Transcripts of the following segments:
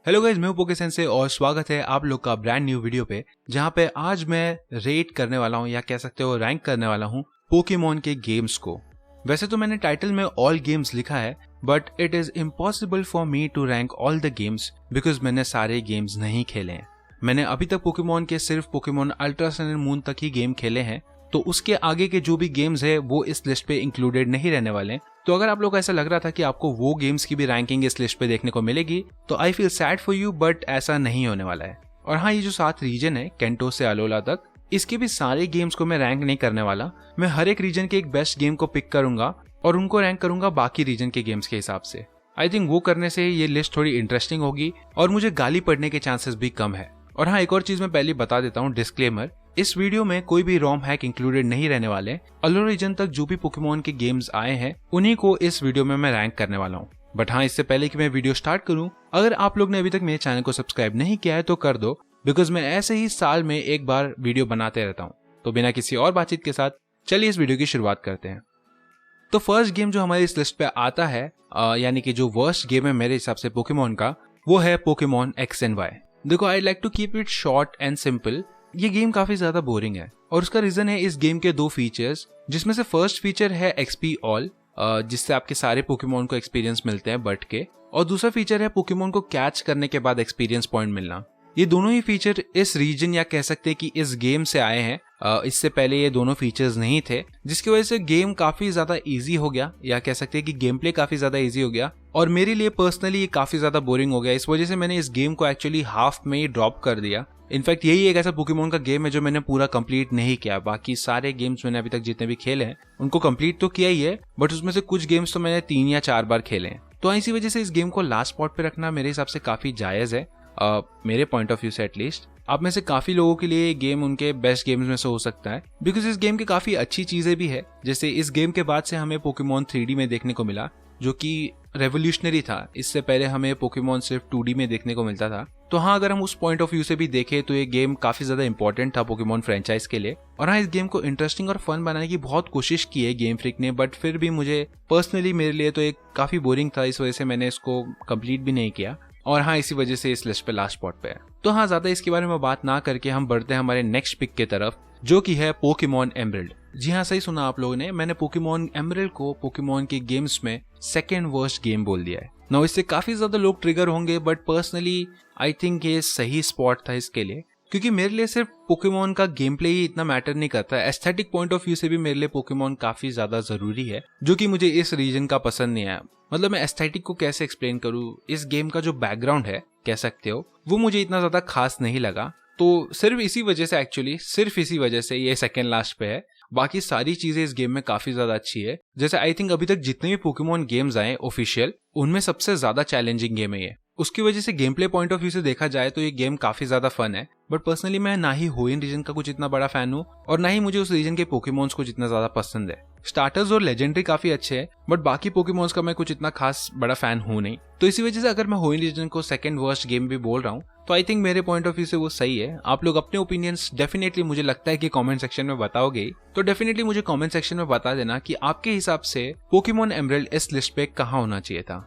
Hello guys, मैं हूं पोके सेंसे और स्वागत है आप लोग का ब्रांड न्यू वीडियो पे, जहां पे आज मैं रेट करने वाला हूं या कह सकते हो रैंक करने वाला हूं पोकेमॉन के गेम्स को। वैसे तो मैंने टाइटल में ऑल गेम्स लिखा है, but it is impossible for me to rank all the games because मैंने सारे गेम्स नहीं खेले हैं। मैंने अभी तक पोकेमॉन के सिर्फ Pokemon Ultra Sun and Moon तक ही गेम खेले हैं, तो उसके आगे के जो भी गेम्स है वो इस लिस्ट पे इंक्लूडेड नहीं रहने वाले। तो अगर आप लोग को ऐसा लग रहा था कि आपको वो गेम्स की भी रैंकिंग इस लिस्ट पे देखने को मिलेगी, तो I feel sad for you, but ऐसा नहीं होने वाला है। और हाँ, ये जो 7 रीजन है कैंटो से अलोला तक, इसके भी सारे गेम्स को मैं रैंक नहीं करने वाला। मैं हर एक रीजन के एक बेस्ट गेम को पिक करूंगा और उनको रैंक करूंगा बाकी रीजन के गेम्स के हिसाब से। आई थिंक वो करने से ये लिस्ट थोड़ी इंटरेस्टिंग होगी और मुझे गाली पड़ने के चांसेस भी कम है। और हाँ, एक और चीज मैं पहले बता देता हूँ, डिस्क्लेमर, इस वीडियो में कोई भी रोम हैक इंक्लूडेड नहीं रहने वाले। अलोला रीजन तक जो भी पोकेमॉन के गेम्स आए हैं उन्हीं को इस वीडियो में मैं रैंक करने वाला हूँ। बट हाँ, इससे पहले कि मैं वीडियो स्टार्ट करूँ, अगर आप लोग ने अभी तक मेरे चैनल को सब्सक्राइब नहीं किया है तो कर दो, बिकॉज मैं ऐसे ही साल में एक बार वीडियो बनाते रहता हूँ। तो बिना किसी और बातचीत के साथ चलिए इस वीडियो की शुरुआत करते हैं। तो फर्स्ट गेम जो हमारी इस लिस्ट पे आता है, यानी कि जो वर्स्ट गेम है मेरे हिसाब से पोकेमॉन का, वो है पोकेमॉन एक्स एंड वाई। देखो, I like to keep it short and simple. ये गेम काफी ज्यादा बोरिंग है और उसका रीजन है इस गेम के 2 फीचर्स, जिसमें से फर्स्ट फीचर है एक्सपी ऑल, जिससे आपके सारे पोकेमॉन को एक्सपीरियंस मिलते हैं बट के, और दूसरा फीचर है पोकेमॉन को कैच करने के बाद एक्सपीरियंस पॉइंट मिलना। ये दोनों ही फीचर इस रीजन या कह सकते हैं कि इस गेम से आए हैं। इससे पहले ये दोनों फीचर्स नहीं थे, जिसकी वजह से गेम काफी ज्यादा इजी हो गया, या कह सकते हैं कि गेम प्ले काफी ज्यादा इजी हो गया। और मेरे लिए पर्सनली ये काफी ज्यादा बोरिंग हो गया। इस वजह से मैंने इस गेम को एक्चुअली हाफ में ही ड्रॉप कर दिया। इनफैक्ट यही एक ऐसा पोकेमॉन का गेम है जो मैंने पूरा कंप्लीट नहीं किया। बाकी सारे गेम्स मैंने अभी तक जितने भी खेले हैं उनको कंप्लीट तो किया ही है, बट उसमें से कुछ गेम्स तो मैंने 3 या 4 बार खेले हैं। तो इसी वजह से इस गेम को लास्ट स्पॉट पे रखना मेरे हिसाब से काफी जायज है, मेरे पॉइंट ऑफ व्यू से एटलीस्ट। आप में से काफी लोगों के लिए गेम उनके बेस्ट गेम्स में से हो सकता है, बिकॉज इस गेम की काफी अच्छी चीजें भी है। जैसे इस गेम के बाद से हमें पोकेमॉन 3D में देखने को मिला, जो कि रेवोल्यूशनरी था। इससे पहले हमें पोकेमॉन सिर्फ 2D में देखने को मिलता था। तो हाँ, अगर हम उस पॉइंट ऑफ व्यू से भी देखें तो ये गेम काफी ज्यादा इंपॉर्टेंट था पोकेमॉन फ्रेंचाइज के लिए। और हाँ, इस गेम को इंटरेस्टिंग और फन बनाने की बहुत कोशिश की है गेम फ्रीक ने, बट फिर भी मुझे पर्सनली मेरे लिए तो एक काफी बोरिंग था। इस वजह से मैंने इसको कंप्लीट भी नहीं किया। और हाँ, इसी वजह से इस लिस्ट पे लास्ट स्पॉट पे है। तो हाँ, ज्यादा इसके बारे में बात ना करके हम बढ़ते हैं हमारे नेक्स्ट पिक के तरफ, जो कि है पोकेमॉन एमरल्ड। जी हाँ, सही सुना आप लोगों ने, मैंने पोकेमॉन एमरल्ड को पोकेमॉन के गेम्स में सेकंड वर्स्ट गेम बोल दिया है। नाउ इससे काफी ज्यादा लोग ट्रिगर होंगे, बट पर्सनली आई थिंक ये सही स्पॉट था इसके लिए, क्योंकि मेरे लिए सिर्फ पोकेमॉन का गेम प्ले ही इतना मैटर नहीं करता। एस्थेटिक पॉइंट ऑफ व्यू से भी मेरे लिए पोकेमॉन काफी ज्यादा जरूरी है, जो कि मुझे इस रीजन का पसंद नहीं आया। मतलब मैं एस्थेटिक को कैसे एक्सप्लेन करूँ, इस गेम का जो बैकग्राउंड है कह सकते हो, वो मुझे इतना ज्यादा खास नहीं लगा। तो सिर्फ इसी वजह से, एक्चुअली सिर्फ इसी वजह से ये सेकंड लास्ट पे है। बाकी सारी चीजें इस गेम में काफी ज्यादा अच्छी है। जैसे आई थिंक अभी तक जितने भी पोकेमॉन गेम्स आए ऑफिशियल, उनमें सबसे ज्यादा चैलेंजिंग गेम है ये। उसकी वजह से game play point of view से देखा जाए तो ये गेम काफी ज्यादा फन है। बट पर्सनली मैं ना ही होइन रीजन का कुछ इतना बड़ा फैन हूँ, और ना ही मुझे उस रीजन के पोकेमॉन्स को जितना ज्यादा पसंद है। स्टार्टर्स और लेजेंडरी काफी अच्छे हैं, बट बाकी पोकेमॉन्स का मैं कुछ इतना खास बड़ा फैन हूँ नहीं। तो इसी वजह से अगर मैं होइन रीजन को सेकंड वर्स्ट गेम भी बोल रहा हूँ, तो आई थिंक मेरे पॉइंट ऑफ व्यू से वो सही है। आप लोग अपने ओपिनियंस डेफिनेटली, मुझे लगता है कि कमेंट सेक्शन में बताओगे, तो डेफिनेटली मुझे कमेंट सेक्शन में बता देना कि आपके हिसाब से पोकेमॉन एमरल्ड इस लिस्ट पे कहाँ होना चाहिए था।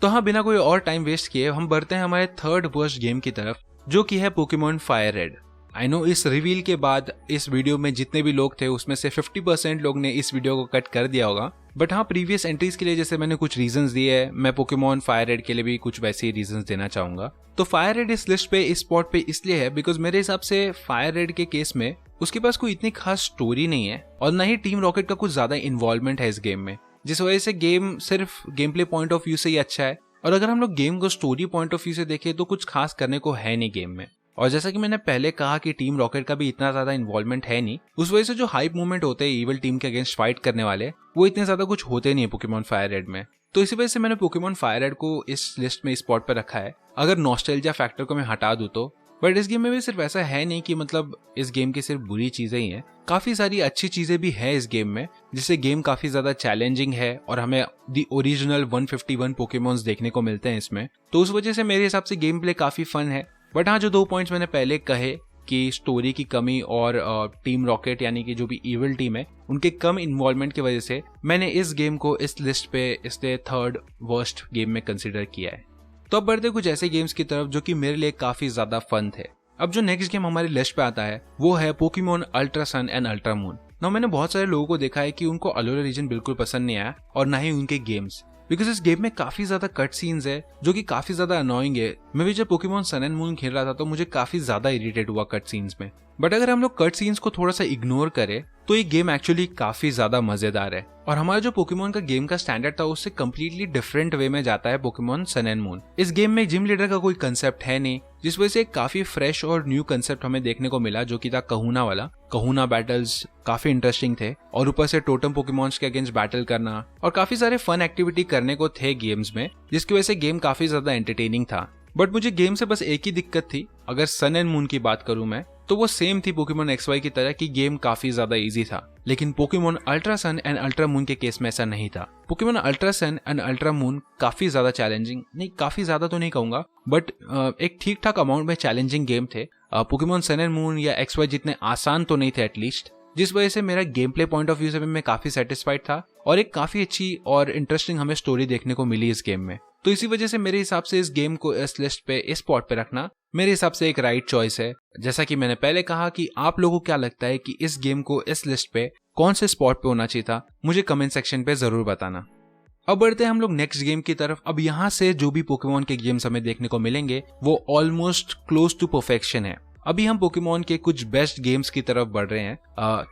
तो हाँ, बिना कोई और टाइम वेस्ट किए हम बढ़ते हैं हमारे थर्ड वर्स्ट गेम की तरफ, जो कि है Pokemon fire red. I know इस रिवील के बाद इस वीडियो में जितने भी लोग थे उसमें से 50% लोग ने इस वीडियो को कट कर दिया होगा, बट हाँ, प्रीवियस एंट्रीज के लिए जैसे मैंने कुछ रीजंस दिए हैं, मैं पोकेमॉन फायर रेड के लिए भी कुछ वैसे ही रीजंस देना चाहूंगा। तो फायर रेड इस लिस्ट पे, इस स्पॉट पे इसलिए है बिकॉज मेरे हिसाब से फायर रेड के केस में उसके पास कोई इतनी खास स्टोरी नहीं है, और ना ही टीम रॉकेट का कुछ ज्यादा इन्वॉल्वमेंट है इस गेम में, जिस वजह से गेम सिर्फ game play point of view से ही अच्छा है। और अगर हम लोग गेम को स्टोरी पॉइंट ऑफ व्यू से देखें तो कुछ खास करने को है नहीं गेम में। और जैसा कि मैंने पहले कहा कि टीम रॉकेट का भी इतना ज्यादा इन्वॉल्वमेंट है नहीं, उस वजह से जो हाइप मूवमेंट होते हैं इविल टीम के अगेंस्ट फाइट करने वाले, वो इतने ज्यादा कुछ होते नहीं है पोकेमॉन फायर रेड में। तो इसी वजह से मैंने पोकेमॉन फायर रेड को इस लिस्ट में, इस स्पॉट पर रखा है, अगर नॉस्टैल्जिया फैक्टर को मैं हटा दूं तो। बट इस गेम में भी सिर्फ ऐसा है नहीं कि मतलब इस गेम की सिर्फ बुरी चीजें ही हैं, काफी सारी अच्छी चीजें भी है इस गेम में, जिससे गेम काफी ज्यादा चैलेंजिंग है और हमें दी ओरिजिनल 151 पोकेमॉन्स देखने को मिलते हैं इसमें। तो उस वजह से मेरे हिसाब से गेम प्ले काफी फन है। बट हाँ, जो 2 पॉइंट्स मैंने पहले कहे कि स्टोरी की कमी और टीम रॉकेट यानी कि जो भी इविल टीम है उनके कम इन्वॉल्वमेंट की वजह से मैंने इस गेम को इस लिस्ट पे इसलिए थर्ड वर्स्ट गेम में कंसिडर किया है। तो अब बढ़ते कुछ ऐसे गेम्स की तरफ जो कि मेरे लिए काफी ज्यादा फन थे। अब जो नेक्स्ट गेम हमारी लिस्ट पे आता है वो है Pokemon Ultra Sun and Ultra Moon. ना मैंने बहुत सारे लोगों को देखा है कि उनको अलोरा रीजन बिल्कुल पसंद नहीं आया और ना ही उनके गेम्स, बिकॉज इस गेम में काफी ज्यादा कट सीन्स है जो कि काफी ज्यादा अनोइंग है। मैं भी जब पोकेमॉन सन एंड मून खेल रहा था तो मुझे काफी ज्यादा इरिटेट हुआ कट सीन्स में। बट अगर हम लोग कट सीन्स को थोड़ा सा इग्नोर करें तो ये गेम एक्चुअली काफी ज्यादा मजेदार है और हमारा जो पोकेमॉन का गेम का स्टैंडर्ड था उससे कम्प्लीटली डिफरेंट वे में जाता है पोकेमॉन सन एंड मून। इस गेम में जिम लीडर का कोई कंसेप्ट है नहीं, जिस वजह से काफी फ्रेश और न्यू कंसेप्ट हमें देखने को मिला जो कि था कहूना वाला। कहूना बैटल्स काफी इंटरेस्टिंग थे और ऊपर से टोटम पोकेमॉन्स के अगेंस्ट बैटल करना और काफी सारे फन एक्टिविटी करने को थे गेम्स में, जिसकी वजह से गेम काफी ज्यादा एंटरटेनिंग था। बट मुझे गेम से बस एक ही दिक्कत थी, अगर सन एंड मून की बात करूं मैं तो वो सेम थी पोकेमॉन XY की तरह कि गेम काफी ज्यादा इजी था। लेकिन Pokemon Ultra Sun and Ultra Moon के केस में ऐसा नहीं था। Pokemon Ultra Sun and Ultra Moon काफी ज्यादा चैलेंजिंग, नहीं काफी ज्यादा तो नहीं कहूंगा बट एक ठीक ठाक अमाउंट में चैलेंजिंग गेम थे। पोकेमॉन सन एंड मून या XY जितने आसान तो नहीं थे एटलीस्ट, जिस वजह से मेरा game play point of view से भी मैं काफी सेटिस्फाइड था और एक काफी अच्छी और इंटरेस्टिंग हमें स्टोरी देखने को मिली इस गेम में। तो इसी वजह से मेरे हिसाब से इस गेम को इस लिस्ट पे इस स्पॉट पे रखना मेरे हिसाब से एक राइट चॉइस है। जैसा कि मैंने पहले कहा कि आप लोगों को क्या लगता है कि इस गेम को इस लिस्ट पे कौन से स्पॉट पे होना चाहिए था, मुझे कमेंट सेक्शन पे जरूर बताना। अब बढ़ते हैं हम लोग नेक्स्ट गेम की तरफ। अब यहाँ से जो भी पोकेमॉन के गेम्स हमें देखने को मिलेंगे वो ऑलमोस्ट क्लोज टू परफेक्शन है। अभी हम पोकेमॉन के कुछ बेस्ट गेम्स की तरफ बढ़ रहे हैं।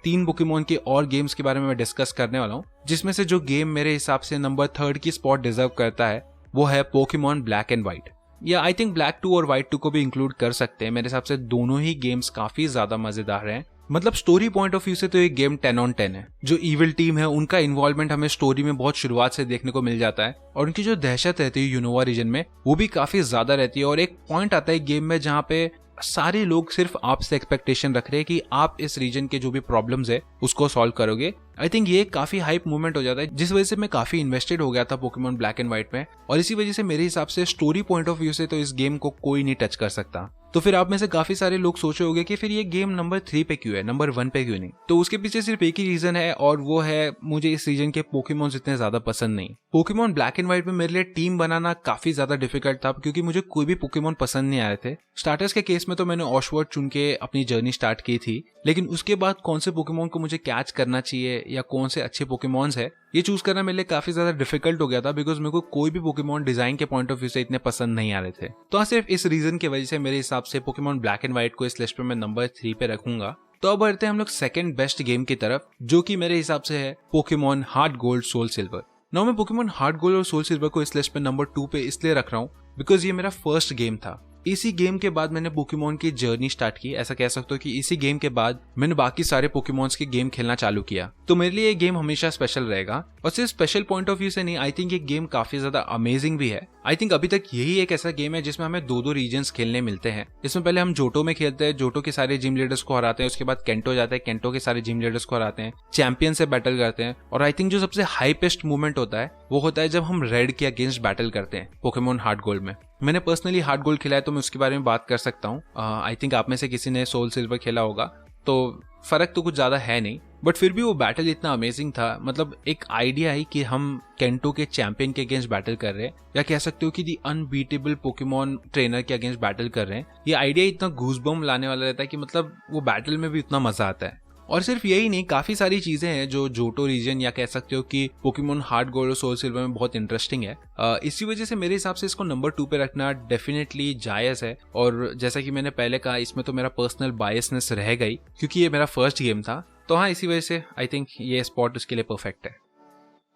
3 पोकेमॉन के और गेम्स के बारे में मैं डिस्कस करने वाला हूँ, जिसमें से जो गेम मेरे हिसाब से नंबर 3 की स्पॉट डिजर्व करता है वो है पोकेमॉन ब्लैक एंड व्हाइट, या आई थिंक ब्लैक 2 और व्हाइट 2 को भी इंक्लूड कर सकते हैं। मेरे हिसाब से दोनों ही गेम्स काफी ज्यादा मजेदार हैं। मतलब स्टोरी पॉइंट ऑफ व्यू से तो ये गेम 10 on 10 है। जो इविल टीम है उनका इन्वॉल्वमेंट हमें स्टोरी में बहुत शुरुआत से देखने को मिल जाता है और उनकी जो दहशत रहती है यूनोवा रीजन में वो भी काफी ज्यादा रहती है। और एक पॉइंट आता है गेम में जहाँ पे सारे लोग सिर्फ आपसे एक्सपेक्टेशन रख रहे हैं कि आप इस रीजन के जो भी प्रॉब्लम्स है उसको सॉल्व करोगे। आई थिंक ये काफी हाइप मूवमेंट हो जाता है, जिस वजह से मैं काफी इन्वेस्टेड हो गया था पोकेमॉन ब्लैक एंड व्हाइट में। और इसी वजह से मेरे हिसाब से स्टोरी पॉइंट ऑफ व्यू से तो इस गेम को कोई नहीं टच कर सकता। तो फिर आप में से काफी सारे लोग सोचे होंगे कि फिर ये गेम नंबर 3 पे क्यों है, नंबर 1 पे क्यों नहीं। तो उसके पीछे सिर्फ एक ही रीजन है और वो है मुझे इस रीजन के पोकेमॉन इतने ज्यादा पसंद नहीं। पोकेमॉन ब्लैक एंड व्हाइट में मेरे लिए टीम बनाना काफी ज्यादा डिफिकल्ट था क्योंकि मुझे कोई भी पोकेमॉन पसंद नहीं आ रहे थे। स्टार्टर्स के केस में तो मैंने ऑशवर्ड चुन के अपनी जर्नी स्टार्ट की थी, लेकिन उसके बाद कौन से पोकेमॉन को मुझे कैच करना चाहिए या कौन से अच्छे पोकेमॉन्स है ये चूज करना मेरे लिए काफी ज्यादा डिफिकल्ट हो गया था, बिकॉज मेरे को कोई भी पोकेमॉन डिजाइन के पॉइंट ऑफ व्यू से इतने पसंद नहीं आ रहे थे। तो सिर्फ इस रीजन की वजह से मेरे हिसाब से पोकेमॉन ब्लैक एंड व्हाइट को इस लिस्ट पे मैं नंबर 3 पे रखूंगा। तो अब बढ़ते हैं हम लोग सेकंड बेस्ट गेम की तरफ, जो कि मेरे हिसाब से है Pokemon Heart Gold Soul Silver. Now मैं पोकेमॉन हार्ट गोल्ड और सोल सिल्वर को इस लिस्ट पे नंबर 2 पे इसलिए रख रहा हूँ बिकॉज ये मेरा फर्स्ट गेम था। इसी गेम के बाद मैंने पोकेमॉन की जर्नी स्टार्ट की, ऐसा कह सकते हो कि इसी गेम के बाद मैंने बाकी सारे पोकेमॉन्स के गेम खेलना चालू किया। तो मेरे लिए ये गेम हमेशा स्पेशल रहेगा और सिर्फ स्पेशल पॉइंट ऑफ व्यू से नहीं, आई थिंक ये गेम काफी ज्यादा अमेजिंग भी है। आई थिंक अभी तक यही एक ऐसा गेम है जिसमें हमें 2 रीजन्स खेलने मिलते हैं। इसमें पहले हम जोटो में खेलते हैं, जोटो के सारे जिम लीडर्स को हराते हैं, उसके बाद केंटो जाते हैं, केंटो के सारे जिम लीडर्स को हराते हैं, चैंपियन से बैटल करते हैं। और आई थिंक जो सबसे हाईएस्ट मूवमेंट होता है वो होता है जब हम रेड के अगेंस्ट बैटल करते हैं पोकेमॉन हार्ट गोल्ड में। मैंने पर्सनली हार्ट गोल्ड खेला है तो मैं उसके बारे में बात कर सकता हूँ। आई थिंक आप में से किसी ने सोल सिल्वर खेला होगा, तो फर्क तो कुछ ज्यादा है नहीं, बट फिर भी वो बैटल इतना अमेजिंग था। मतलब एक आइडिया है कि हम केंटो के चैंपियन के अगेंस्ट बैटल कर रहे हैं, या कह सकते हो कि दी अनबीटेबल पोकेमॉन ट्रेनर के अगेंस्ट बैटल कर रहे हैं। ये आइडिया इतना गूज़बम्प लाने वाला रहता है कि मतलब वो बैटल में भी उतना मजा आता है। और सिर्फ यही नहीं, काफी सारी चीजें हैं जो जोटो रीजन या कह सकते हो कि पोकेमॉन हार्ट गोल्ड और सोल सिल्वर में बहुत इंटरेस्टिंग है। इसी वजह से मेरे हिसाब से इसको नंबर 2 पे रखना डेफिनेटली जायज है। और जैसा कि मैंने पहले कहा, इसमें तो मेरा पर्सनल बायसनेस रह गई क्योंकि ये मेरा फर्स्ट गेम था। तो हाँ, इसी वजह से आई थिंक ये स्पॉट उसके लिए परफेक्ट है।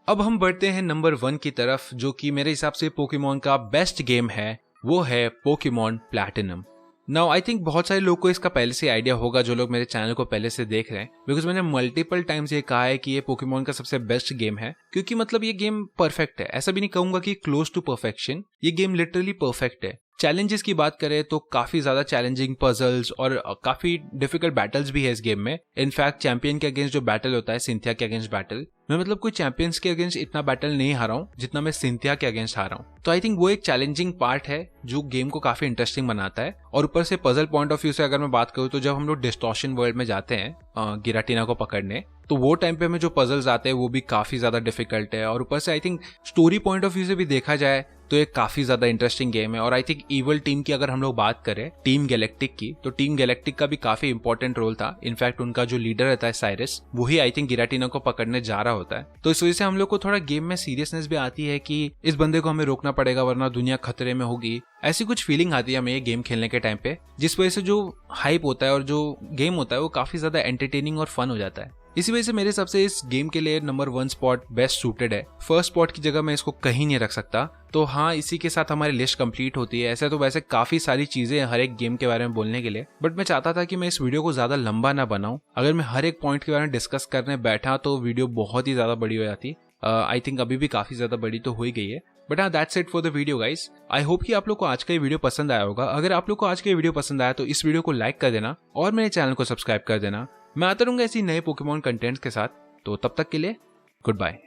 अब हम बढ़ते हैं नंबर 1 की तरफ, जो कि मेरे हिसाब से पोकेमॉन का बेस्ट गेम है, वो है Pokemon platinum. Now I think बहुत सारे लोगों को इसका पहले से आइडिया होगा जो लोग मेरे चैनल को पहले से देख रहे हैं, बिकॉज मैंने मल्टीपल टाइम्स ये कहा है कि ये पोकेमॉन का सबसे बेस्ट गेम है। क्योंकि मतलब ये गेम परफेक्ट है, ऐसा भी नहीं कहूंगा कि क्लोज टू परफेक्शन, ये गेम लिटरली परफेक्ट है। चैलेंजेस की बात करें तो काफी ज्यादा चैलेंजिंग पजल्स और काफी डिफिकल्ट बैटल्स भी है इस गेम में। इनफैक्ट चैंपियन के अगेंस्ट जो बैटल होता है, सिंथिया के अगेंस्ट बैटल, मैं मतलब कोई चैंपियंस के अगेंस्ट इतना बैटल नहीं हारा हूं जितना मैं सिंथिया के अगेंस्ट हारा हूं। तो आई थिंक वो एक चैलेंजिंग पार्ट है जो गेम को काफी इंटरेस्टिंग बनाता है। और ऊपर से पजल पॉइंट ऑफ व्यू से अगर मैं बात करूं तो जब हम लोग डिस्टॉर्शन वर्ल्ड में जाते हैं गिराटिना को पकड़ने, तो वो टाइम पे हमें जो पजल्स आते हैं वो भी काफी ज्यादा डिफिकल्ट है। और ऊपर से I think story point of view से भी देखा जाए तो ये काफी ज्यादा इंटरेस्टिंग गेम है। और आई थिंक ईवल टीम की अगर हम लोग बात करें टीम गैलेक्टिक की, तो टीम गैलेक्टिक का भी काफी इंपॉर्टेंट रोल था। इनफैक्ट उनका जो लीडर रहता है साइरस, वही आई थिंक गिराटिनो को पकड़ने जा रहा होता है। तो इस वजह से हम लोग को थोड़ा गेम में सीरियसनेस भी आती है कि इस बंदे को हमें रोकना पड़ेगा वरना दुनिया खतरे में होगी। ऐसी कुछ फीलिंग आती है हमें ये गेम खेलने के टाइम पे, जिस वजह से जो हाइप होता है और जो गेम होता है वो काफी ज्यादा एंटरटेनिंग और फन हो जाता है। इसी वजह से मेरे हिसाब से इस गेम के लिए नंबर 1 स्पॉट बेस्ट सूटेड है। फर्स्ट स्पॉट की जगह मैं इसको कहीं नहीं रख सकता। तो हाँ, इसी के साथ हमारी लिस्ट कंप्लीट होती है। ऐसे तो वैसे काफी सारी चीजें हैं हर एक गेम के बारे में बोलने के लिए, बट मैं चाहता था कि मैं इस वीडियो को ज्यादा लंबा ना बनाऊं। अगर मैं हर एक पॉइंट के बारे में डिस्कस करने बैठा तो वीडियो बहुत ही ज्यादा बड़ी हो जाती। आई थिंक अभी भी काफी ज्यादा बड़ी तो हो ही गई है। बट हाँ, that's it for the video guys. I hope कि आप लोग को आज का ये वीडियो पसंद आया होगा। अगर आप लोग को आज का ये वीडियो पसंद आया तो इस वीडियो को लाइक कर देना और मेरे चैनल को सब्सक्राइब कर देना। मैं आता रहूंगा ऐसी नए पोकेमॉन कंटेंट्स के साथ। तो तब तक के लिए गुड बाय।